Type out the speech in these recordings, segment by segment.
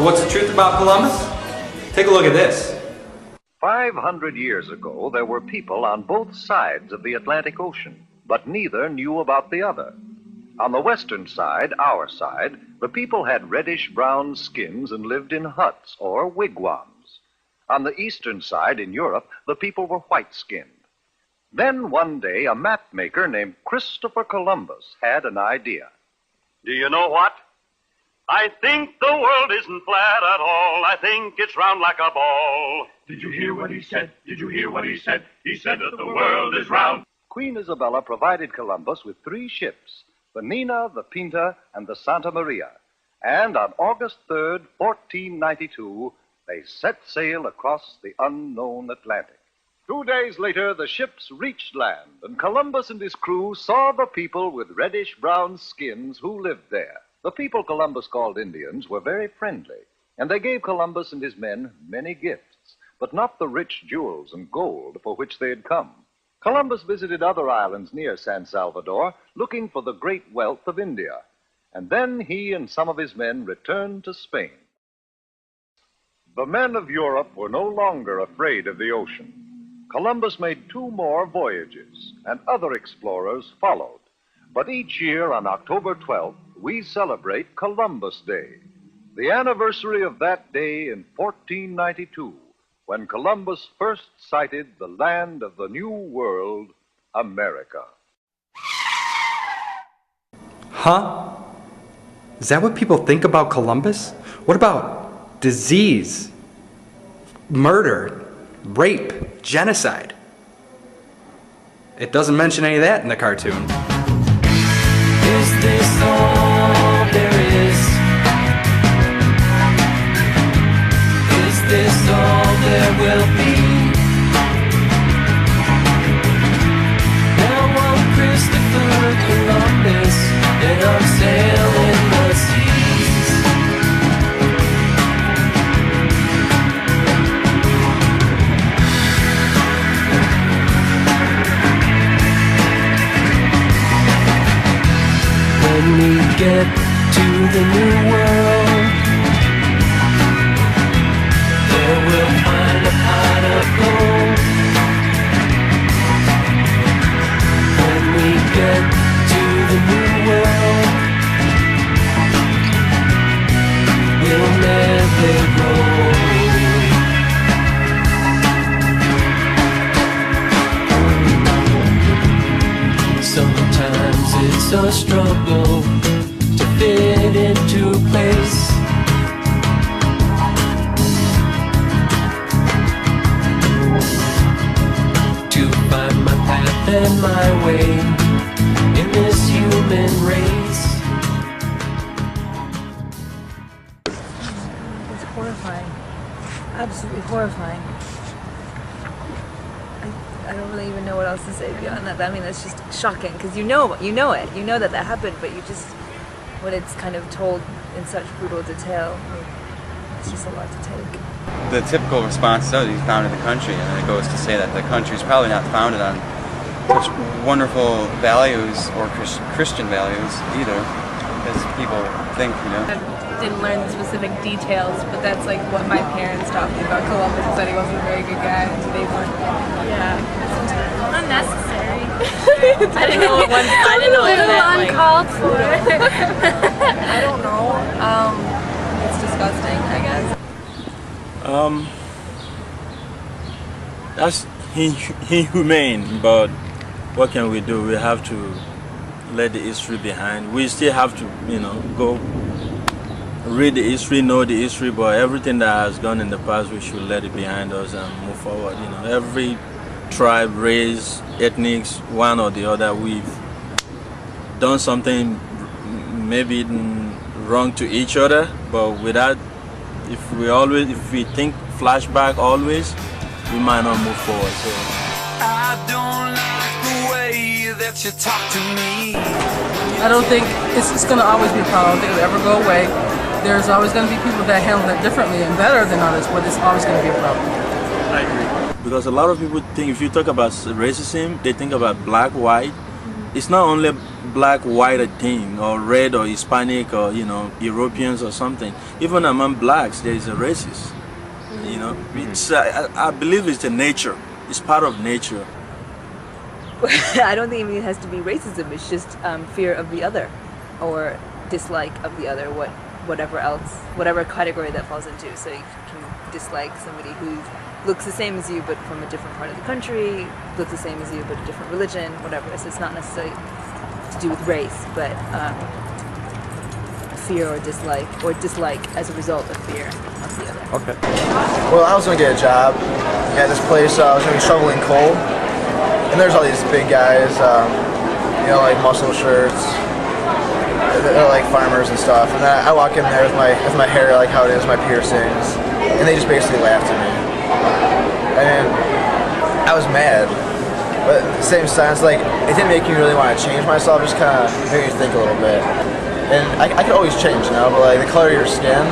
So what's the truth about Columbus? Take a look at this. 500 years ago, there were people on both sides of the Atlantic Ocean, but neither knew about the other. On the western side, our side, the people had reddish-brown skins and lived in huts or wigwams. On the eastern side, in Europe, the people were white-skinned. Then one day, a map maker named Christopher Columbus had an idea. Do you know what? I think the world isn't flat at all. I think it's round like a ball. Did you hear what he said? Did you hear what he said? He said that the world is round. Queen Isabella provided Columbus with 3 ships, the Nina, the Pinta, and the Santa Maria. And on August 3rd, 1492, they set sail across the unknown Atlantic. 2 days later, the ships reached land, and Columbus and his crew saw the people with reddish-brown skins who lived there. The people Columbus called Indians were very friendly, and they gave Columbus and his men many gifts, but not the rich jewels and gold for which they had come. Columbus visited other islands near San Salvador, looking for the great wealth of India, and then he and some of his men returned to Spain. The men of Europe were no longer afraid of the ocean. Columbus made 2 more voyages, and other explorers followed. But each year on October 12th, we celebrate Columbus Day, the anniversary of that day in 1492, when Columbus first sighted the land of the New World, America. Huh? Is that what people think about Columbus? What about disease, murder, rape, genocide? It doesn't mention any of that in the cartoon. Is this all there is? Is this all there will be? Now I'm Christopher Columbus, and I'm sailing the seas. When we get to the New World, there we'll find a pot of gold. When we get to the New World, we'll never grow. Sometimes it's a struggle to fit into place. To find my path and my way in this human race. It's horrifying. Absolutely horrifying. I don't really even know what else to say beyond that. I mean, that's just shocking because you know it. You know that happened, but you just, when it's kind of told in such brutal detail, it's just a lot to take. The typical response is, oh, he's founded the country, and then it goes to say that the country is probably not founded on such wonderful values or Christian values either, as people think, you know. I didn't learn the specific details, but that's like what my parents taught me about Columbus, said he wasn't a very good guy. Unnecessary. I didn't know what one. I didn't know what that meant. Uncalled for. I don't know. It's disgusting, I guess. That's inhumane, but what can we do? We have to let the history behind. We still have to, go read the history, know the history, but everything that has gone in the past, we should let it behind us and move forward. Every tribe, race, ethnics, one or the other, we've done something maybe wrong to each other, but without, if we think flashback always, we might not move forward. So I don't like the way that you talk to me. I don't think it's going to always be a problem. I don't think it'll ever go away. There's always going to be people that handle it differently and better than others, but it's always going to be a problem. I agree. Because a lot of people think, if you talk about racism, they think about black, white, it's not only black, white thing, or red, or Hispanic, or Europeans or something. Even among blacks, there is a racist. It's I believe it's the nature. It's part of nature. I don't think it has to be racism. It's just fear of the other, or dislike of the other. Whatever category that falls into. So you can dislike somebody who looks the same as you but from a different part of the country, looks the same as you but a different religion, whatever. So it's not necessarily to do with race, but fear or dislike as a result of fear of the other. Okay. Well, I was going to get a job at this place. I was going to be shoveling coal, and there's all these big guys, like muscle shirts. They're like farmers and stuff, and then I walk in there with my hair like how it is, my piercings, and they just basically laughed at me. And I was mad, but at the same sense, like, it didn't make me really want to change myself, just kind of made me think a little bit. And I could always change, but like the color of your skin,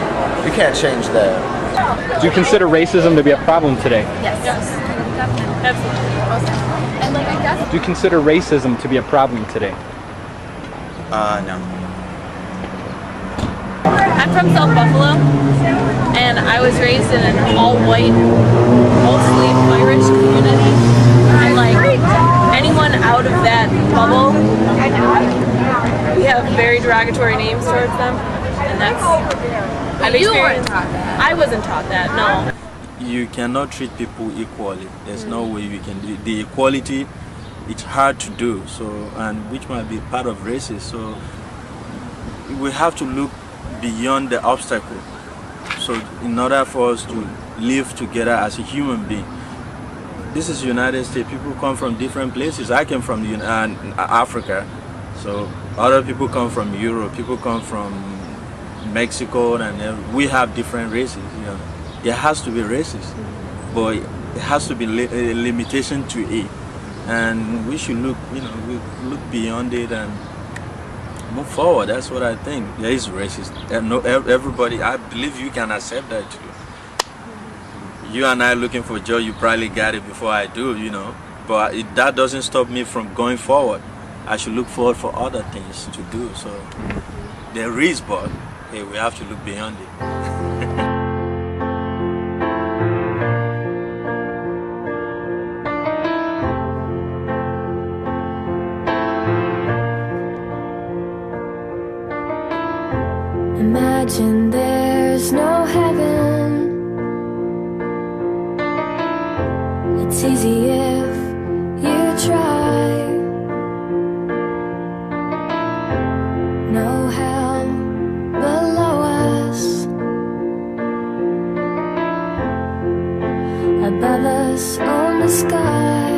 you can't change that. Do you consider racism to be a problem today? Yes. Absolutely. And like, I guess. Do you consider racism to be a problem today? No. I'm from South Buffalo, and I was raised in an all-white, mostly Irish community. And like, anyone out of that bubble, we have very derogatory names towards them, and that's. You weren't taught that. I wasn't taught that. No. You cannot treat people equally. There's no way you can do the equality. It's hard to do. So, and which might be part of racism. So, we have to look beyond the obstacle. So in order for us to live together as a human being. This is United States. People come from different places. I came from Africa. So other people come from Europe. People come from Mexico, and we have different races. There has to be races, but it has to be a limitation to it. And we should look beyond it and move forward. That's what I think. There is racist. Everybody, I believe you can accept that too. You and I looking for joy, you probably got it before I do, But that doesn't stop me from going forward. I should look forward for other things to do. So there is, but hey, we have to look beyond it. Imagine there's no heaven. It's easy if you try. No hell below us. Above us on the sky.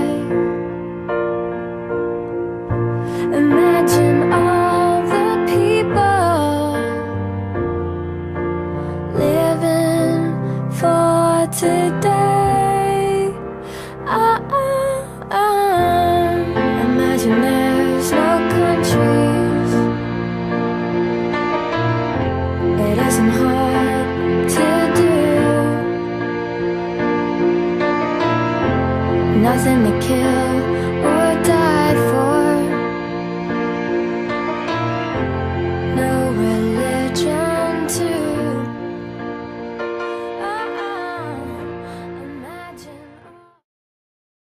And